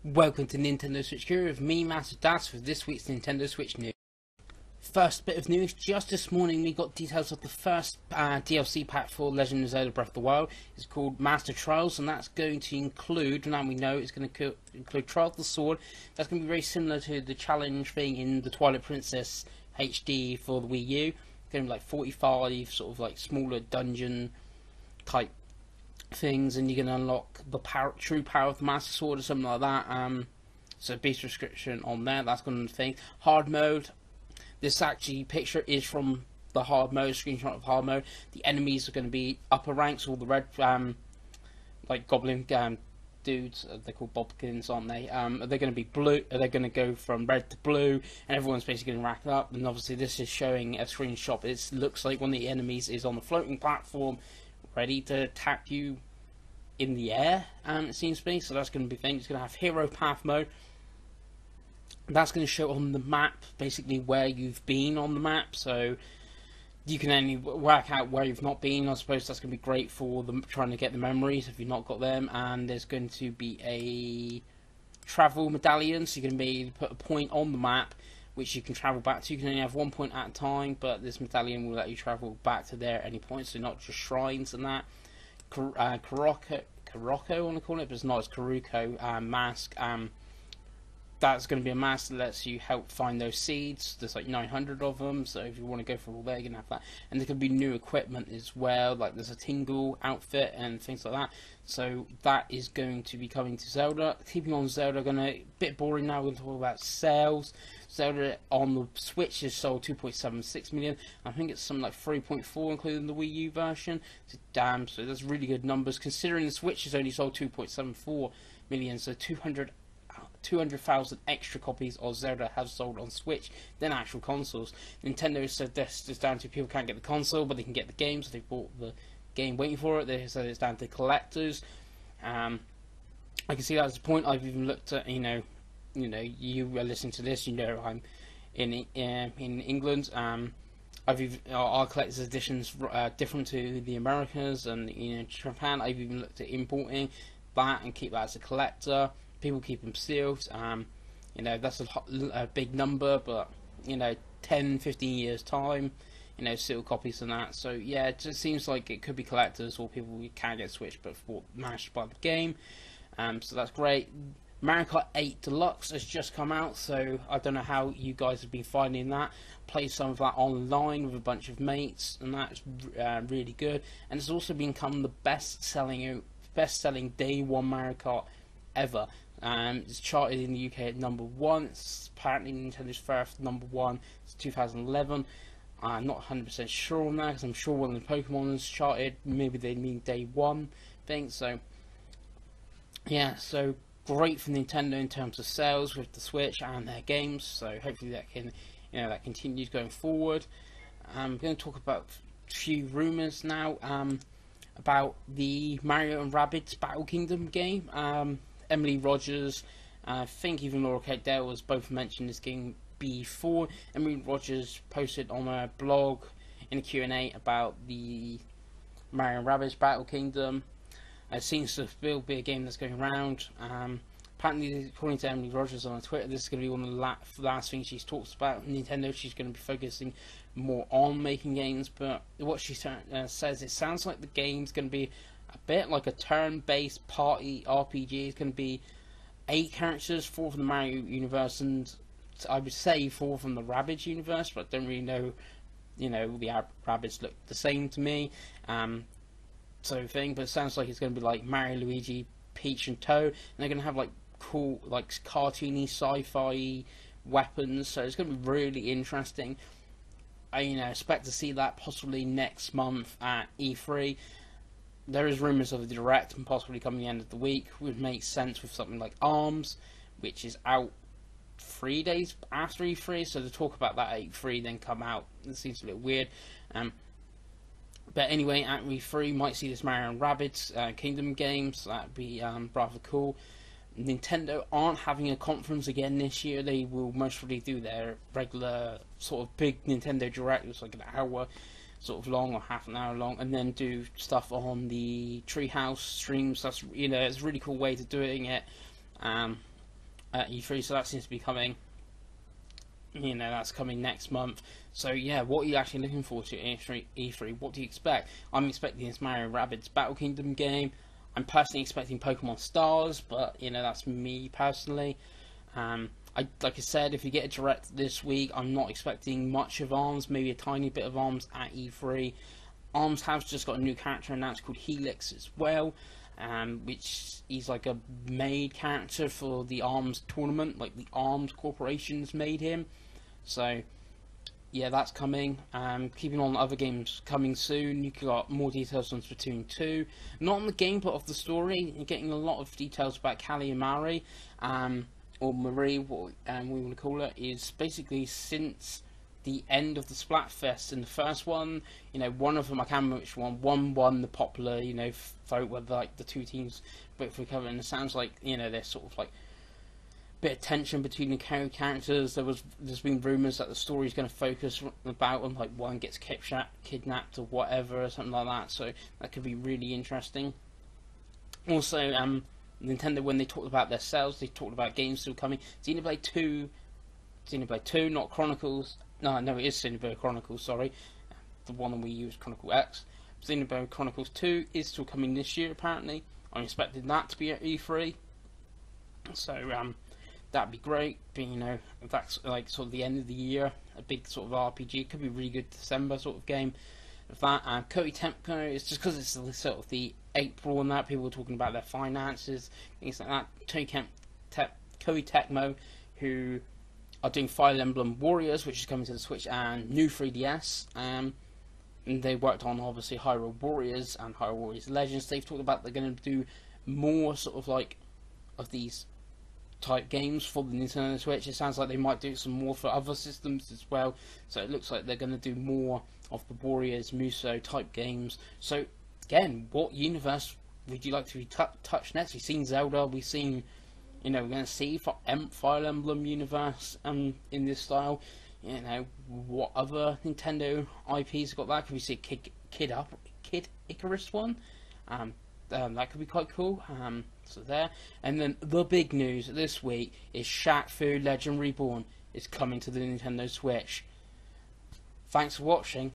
Welcome to NintendoSwitchGuru with me, Master Das, for this week's Nintendo Switch news. First bit of news, just this morning we got details of the first DLC pack for Legend of Zelda Breath of the Wild. It's called Master Trials, and that's going to include, now we know it's going to include Trial of the Sword. That's going to be very similar to the challenge thing in the Twilight Princess HD for the Wii U. It's going to be like 45 sort of like smaller dungeon type things, and you're going to unlock the true power of the Master Sword or something like that. So base description on there, that's going to thing. Hard mode, this actually picture is from the hard mode, screenshot of hard mode. The enemies are going to be upper ranks, all the red like goblin dudes, they're called Bobkins, aren't they? They're going to be blue, they're going to go from red to blue, and everyone's basically going to rack up. And obviously this is showing a screenshot. It looks like one of the enemies is on the floating platform, ready to attack you in the air, it seems to be. So that's going to be thing. It's going to have hero path mode. That's going to show on the map basically where you've been on the map, so you can only work out where you've not been. I suppose that's going to be great for them trying to get the memories if you've not got them. And there's going to be a travel medallion, so you're going to be able to put a point on the map which you can travel back to. You can only have 1 point at a time, but this medallion will let you travel back to there at any point, so not just shrines and that. Karoko, I want to call it, but it's not, it's Karuko mask. That's going to be a mask that lets you help find those seeds. There's like 900 of them, so if you want to go for all there, you're going to have that. And there could be new equipment as well, like there's a Tingle outfit and things like that. So that is going to be coming to Zelda. Keeping on Zelda, a bit boring now, we're going to talk about sales. Zelda on the Switch has sold 2.76 million. I think it's something like 3.4 including the Wii U version. So so that's really good numbers considering the Switch has only sold 2.74 million, so 200,000 extra copies of Zelda have sold on Switch than actual consoles. Nintendo said this is down to people can't get the console, but they can get the game, so they bought the game waiting for it. They said it's down to collectors. I can see that's the point. I've even looked at, you are listening to this, I'm in England. Our collector's editions different to the Americas and Japan. I've even looked at importing that and keep that as a collector. People keep them sealed. That's a big number, but 10-15 years time, sealed copies and that. So yeah, it just seems like it could be collectors or people who can get Switch but managed to buy the game. So that's great. Mario Kart 8 Deluxe has just come out, so I don't know how you guys have been finding that. Played some of that online with a bunch of mates, and that's really good. And it's also become the best-selling day one Mario Kart ever. It's charted in the UK at #1. It's apparently Nintendo's first #1 since 2011. I'm not 100% sure on that, because I'm sure one of the Pokemon is charted. Maybe they mean day one thing. So yeah, so great for Nintendo in terms of sales with the Switch and their games. So hopefully that can, that continues going forward. I'm going to talk about a few rumors now about the Mario and Rabbids Battle Kingdom game. Emily Rogers, I think even Laura Kate Dale has both mentioned this game before. Emily Rogers posted on her blog in a Q&A about the Mario and Rabbids Battle Kingdom. It seems to still be a game that's going around. Apparently, according to Emily Rogers on Twitter, this is going to be one of the last things she's talked about. Nintendo, she's going to be focusing more on making games, but what she says, it sounds like the game's going to be a bit like a turn-based party RPG. It's going to be 8 characters, 4 from the Mario universe, and I would say 4 from the Rabbids universe, but I don't really know. The Rabbids look the same to me. But it sounds like it's going to be like Mario, Luigi, Peach, and Toad, and they're going to have like cool, like cartoony, sci-fi weapons. So it's going to be really interesting. I expect to see that possibly next month at E3. There is rumours of the Direct and possibly coming the end of the week. Would make sense with something like ARMS, which is out 3 days after E3. So to talk about that at E3 then come out, it seems a bit weird. But anyway, at E3 might see this Mario and Rabbids Kingdom games. That'd be rather cool. Nintendo aren't having a conference again this year. They will most probably do their regular sort of big Nintendo Direct. It's like an hour sort of long or half an hour long, and then do stuff on the Treehouse streams. That's it's a really cool way to doing it. at E3, so that seems to be coming. You know, that's coming next month. So yeah, what are you actually looking forward to at E3? What do you expect? I'm expecting this Mario Rabbids Battle Kingdom game. I'm personally expecting Pokemon Stars, but you know, that's me personally. Like I said, if you get a direct this week, I'm not expecting much of ARMS, maybe a tiny bit of ARMS at E3. ARMS has just got a new character announced called Helix as well, which is like a made character for the ARMS tournament, like the ARMS corporations made him. So yeah, that's coming. Keeping on other games coming soon. You got more details on Splatoon 2. Not on the game, but of the story. You're getting a lot of details about Callie and Mari, or Marie, what we want to call her, is basically since the end of the Splatfest in the first one, you know, one of them, I can't remember which one won the popular, you know, vote where like the two teams vote for each other, and it sounds like, you know, there's sort of like a bit of tension between the characters. There's been rumours that the story's going to focus about them, like one gets kidnapped or whatever, or something like that, so that could be really interesting. Also, Nintendo, when they talked about their sales, they talked about games still coming. Xenoblade 2, not Chronicles. No, it is Xenoblade Chronicles, sorry. The one on Wii U is Chronicle X. Xenoblade Chronicles 2 is still coming this year, apparently. I'm expecting that to be at E3. So, that'd be great. But, you know, if that's like sort of the end of the year, a big sort of RPG, could be a really good December sort of game. Of that, Koei Tecmo, it's just because it's sort of the April and that, people are talking about their finances, things like that. Koei Tecmo, who are doing Fire Emblem Warriors, which is coming to the Switch, and new 3DS. And they worked on, obviously, Hyrule Warriors and Hyrule Warriors Legends. They've talked about they're going to do more sort of like of these type games for the Nintendo Switch. It sounds like they might do some more for other systems as well. So it looks like they're going to do more of the Warriors, Muso type games. So again, what universe would you like to be touched next? We've seen Zelda, we've seen, you know, we're going to see Fire Emblem universe in this style. You know, what other Nintendo IPs got that? Could we see a Kid Icarus one? That could be quite cool. So there. And then the big news this week is Shaq Fu Legend Reborn is coming to the Nintendo Switch. Thanks for watching.